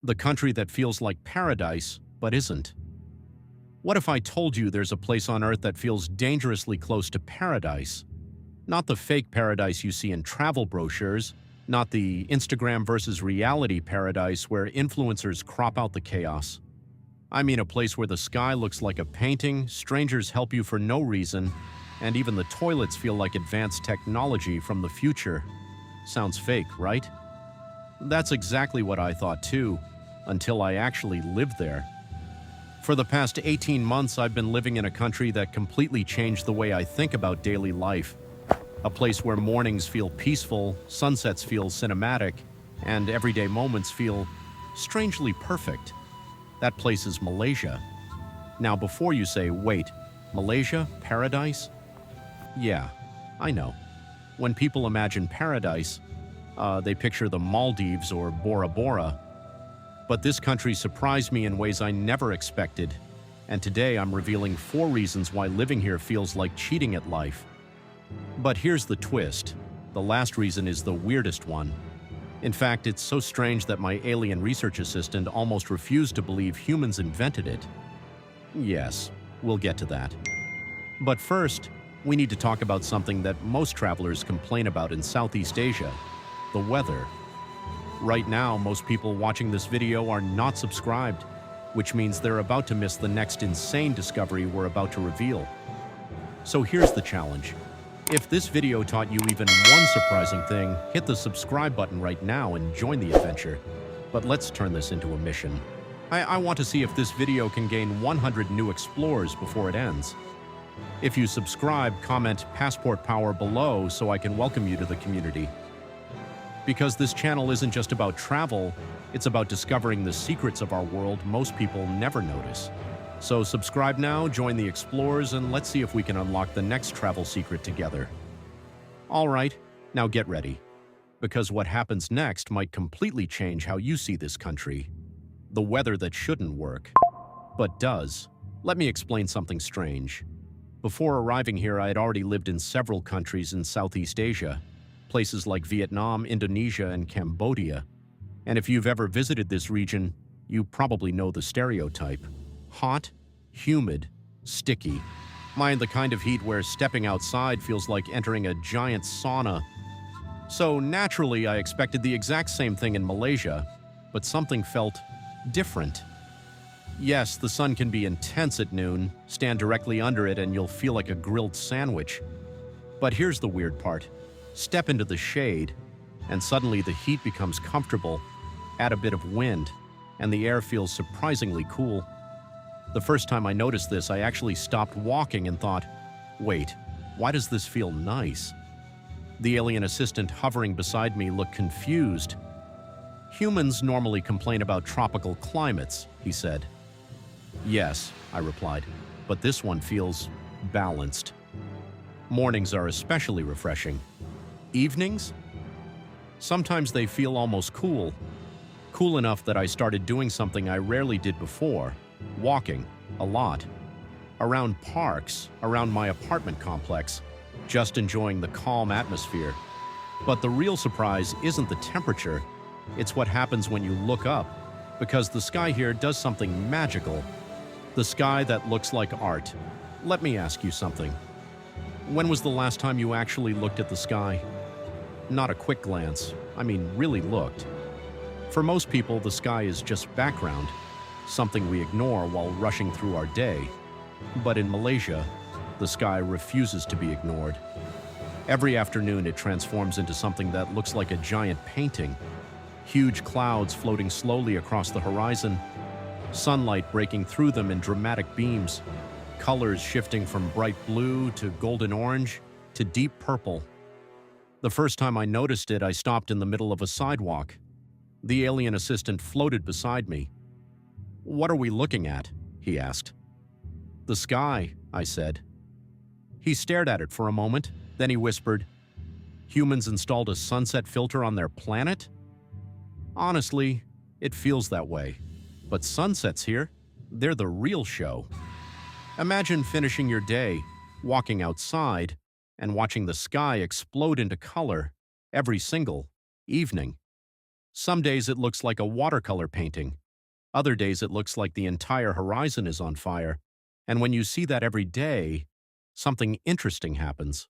The country that feels like paradise, but isn't. What if I told you there's a place on Earth that feels dangerously close to paradise? Not the fake paradise you see in travel brochures, not the Instagram versus reality paradise where influencers crop out the chaos. I mean a place where the sky looks like a painting, strangers help you for no reason, and even the toilets feel like advanced technology from the future. Sounds fake, right? That's exactly what I thought too, until I actually lived there. For the past 18 months, I've been living in a country that completely changed the way I think about daily life. A place where mornings feel peaceful, sunsets feel cinematic, and everyday moments feel strangely perfect. That place is Malaysia. Now, before you say, wait, Malaysia? Paradise? Yeah, I know. When people imagine paradise, they picture the Maldives or Bora Bora. But this country surprised me in ways I never expected. And today I'm revealing 4 reasons why living here feels like cheating at life. But here's the twist. The last reason is the weirdest one. In fact, it's so strange that my alien research assistant almost refused to believe humans invented it. Yes, we'll get to that. But first, we need to talk about something that most travelers complain about in Southeast Asia: the weather. Right now, most people watching this video are not subscribed, which means they're about to miss the next insane discovery we're about to reveal. So here's the challenge. If this video taught you even one surprising thing, hit the subscribe button right now and join the adventure. But let's turn this into a mission. I want to see if this video can gain 100 new explorers before it ends. If you subscribe, comment "Passport Power" below so I can welcome you to the community. Because this channel isn't just about travel, it's about discovering the secrets of our world most people never notice. So subscribe now, join the explorers, and let's see if we can unlock the next travel secret together. Alright, now get ready. Because what happens next might completely change how you see this country. The weather that shouldn't work, but does. Let me explain something strange. Before arriving here, I had already lived in several countries in Southeast Asia, places like Vietnam, Indonesia, and Cambodia. And if you've ever visited this region, you probably know the stereotype. Hot, humid, sticky. Mind the kind of heat where stepping outside feels like entering a giant sauna. So naturally, I expected the exact same thing in Malaysia, but something felt different. Yes, the sun can be intense at noon. Stand directly under it and you'll feel like a grilled sandwich. But here's the weird part. Step into the shade, and suddenly the heat becomes comfortable. Add a bit of wind, and the air feels surprisingly cool. The first time I noticed this, I actually stopped walking and thought, wait, why does this feel nice? The alien assistant hovering beside me looked confused. Humans normally complain about tropical climates, he said. Yes, I replied, but this one feels balanced. Mornings are especially refreshing. Evenings? Sometimes they feel almost cool. Cool enough that I started doing something I rarely did before. Walking, a lot. Around parks, around my apartment complex, just enjoying the calm atmosphere. But the real surprise isn't the temperature, it's what happens when you look up, because the sky here does something magical. The sky that looks like art. Let me ask you something. When was the last time you actually looked at the sky? Not a quick glance, I mean really looked. For most people, the sky is just background, something we ignore while rushing through our day. But in Malaysia, the sky refuses to be ignored. Every afternoon it transforms into something that looks like a giant painting. Huge clouds floating slowly across the horizon, sunlight breaking through them in dramatic beams, colors shifting from bright blue to golden orange to deep purple. The first time I noticed it, I stopped in the middle of a sidewalk. The alien assistant floated beside me. "What are we looking at?" he asked. "The sky," I said. He stared at it for a moment, then he whispered, "Humans installed a sunset filter on their planet?" Honestly, it feels that way. But sunsets here, they're the real show. Imagine finishing your day, walking outside, and watching the sky explode into color every single evening. Some days it looks like a watercolor painting. Other days it looks like the entire horizon is on fire. And when you see that every day, something interesting happens.